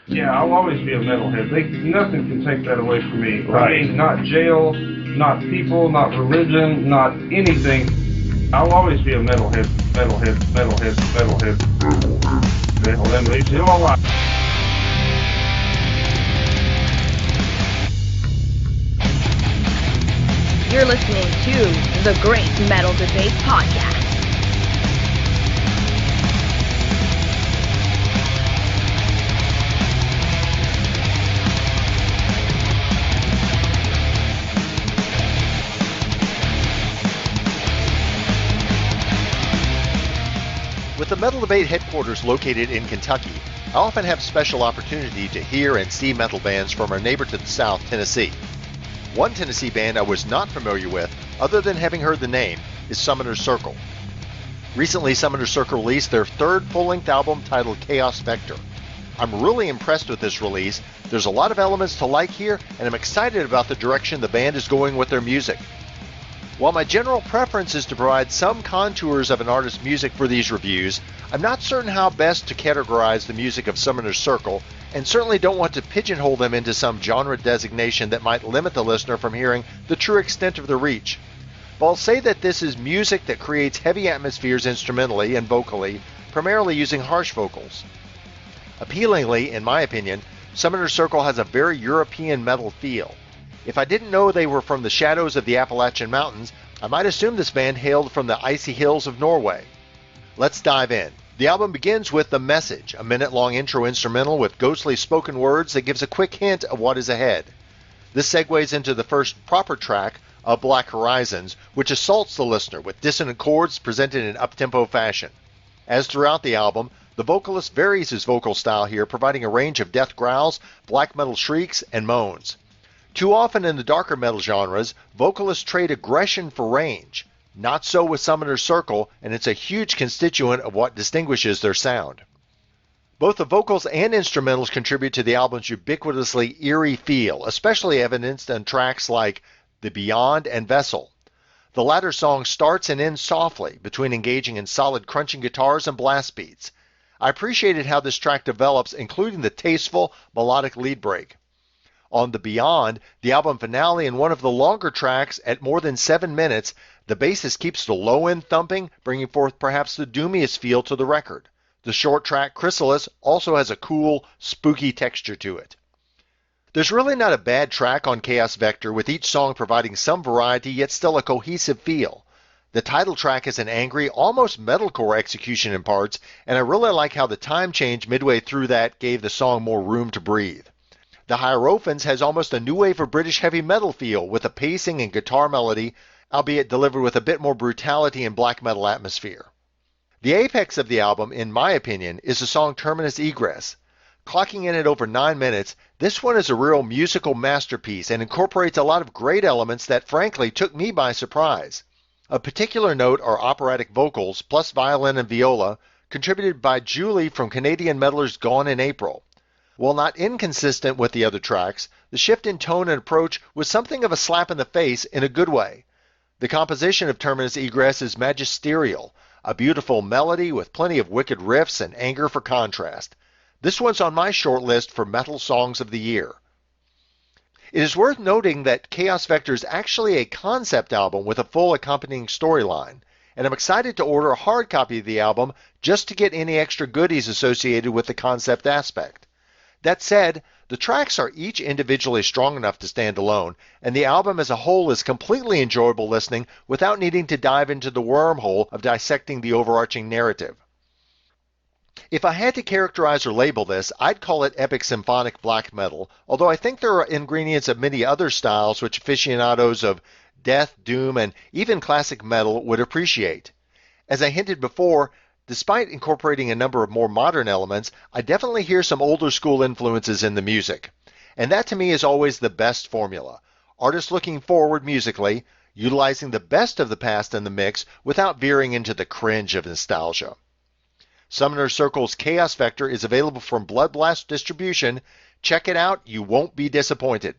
Yeah, I'll always be a metalhead. Nothing can take that away from me. Right. I mean, not jail, not people, not religion, not anything. I'll always be a metalhead, metalhead, metalhead, metalhead, metalhead, leaves you all right. You're listening to the Great Metal Debate Podcast. With the Metal Debate headquarters located in Kentucky, I often have special opportunity to hear and see metal bands from our neighbor to the south, Tennessee. One Tennessee band I was not familiar with, other than having heard the name, is Summoner's Circle. Recently, Summoner's Circle released their third full-length album titled Chaos Vector. I'm really impressed with this release. There's a lot of elements to like here, and I'm excited about the direction the band is going with their music. While my general preference is to provide some contours of an artist's music for these reviews, I'm not certain how best to categorize the music of Summoner's Circle, and certainly don't want to pigeonhole them into some genre designation that might limit the listener from hearing the true extent of their reach. But I'll say that this is music that creates heavy atmospheres instrumentally and vocally, primarily using harsh vocals. Appealingly, in my opinion, Summoner's Circle has a very European metal feel. If I didn't know they were from the shadows of the Appalachian Mountains, I might assume this band hailed from the icy hills of Norway. Let's dive in. The album begins with The Message, a minute-long intro instrumental with ghostly spoken words that gives a quick hint of what is ahead. This segues into the first proper track of Black Horizons, which assaults the listener with dissonant chords presented in up-tempo fashion. As throughout the album, the vocalist varies his vocal style here, providing a range of death growls, black metal shrieks, and moans. Too often in the darker metal genres, vocalists trade aggression for range. Not so with Summoner's Circle, and it's a huge constituent of what distinguishes their sound. Both the vocals and instrumentals contribute to the album's ubiquitously eerie feel, especially evidenced in tracks like The Beyond and Vessel. The latter song starts and ends softly, between engaging in solid crunching guitars and blast beats. I appreciated how this track develops, including the tasteful, melodic lead break. On The Beyond, the album finale and one of the longer tracks at more than 7 minutes, the bassist keeps the low-end thumping, bringing forth perhaps the doomiest feel to the record. The short track Chrysalis also has a cool, spooky texture to it. There's really not a bad track on Chaos Vector, with each song providing some variety yet still a cohesive feel. The title track is an angry, almost metalcore execution in parts, and I really like how the time change midway through that gave the song more room to breathe. The Hierophants has almost a new wave of British heavy metal feel, with a pacing and guitar melody, albeit delivered with a bit more brutality and black metal atmosphere. The apex of the album, in my opinion, is the song Terminus Egress. Clocking in at over 9 minutes, this one is a real musical masterpiece and incorporates a lot of great elements that frankly took me by surprise. Of particular note are operatic vocals, plus violin and viola, contributed by Julie from Canadian metalers Gone in April. While not inconsistent with the other tracks, the shift in tone and approach was something of a slap in the face in a good way. The composition of Terminus Egress is magisterial, a beautiful melody with plenty of wicked riffs and anger for contrast. This one's on my short list for Metal Songs of the Year. It is worth noting that Chaos Vector is actually a concept album with a full accompanying storyline, and I'm excited to order a hard copy of the album just to get any extra goodies associated with the concept aspect. That said, the tracks are each individually strong enough to stand alone, and the album as a whole is completely enjoyable listening without needing to dive into the wormhole of dissecting the overarching narrative. If I had to characterize or label this, I'd call it epic symphonic black metal, although I think there are ingredients of many other styles which aficionados of death, doom, and even classic metal would appreciate. As I hinted before, despite incorporating a number of more modern elements, I definitely hear some older school influences in the music. And that to me is always the best formula. Artists looking forward musically, utilizing the best of the past in the mix without veering into the cringe of nostalgia. Summoner's Circle's Chaos Vector is available from Blood Blast Distribution. Check it out, you won't be disappointed.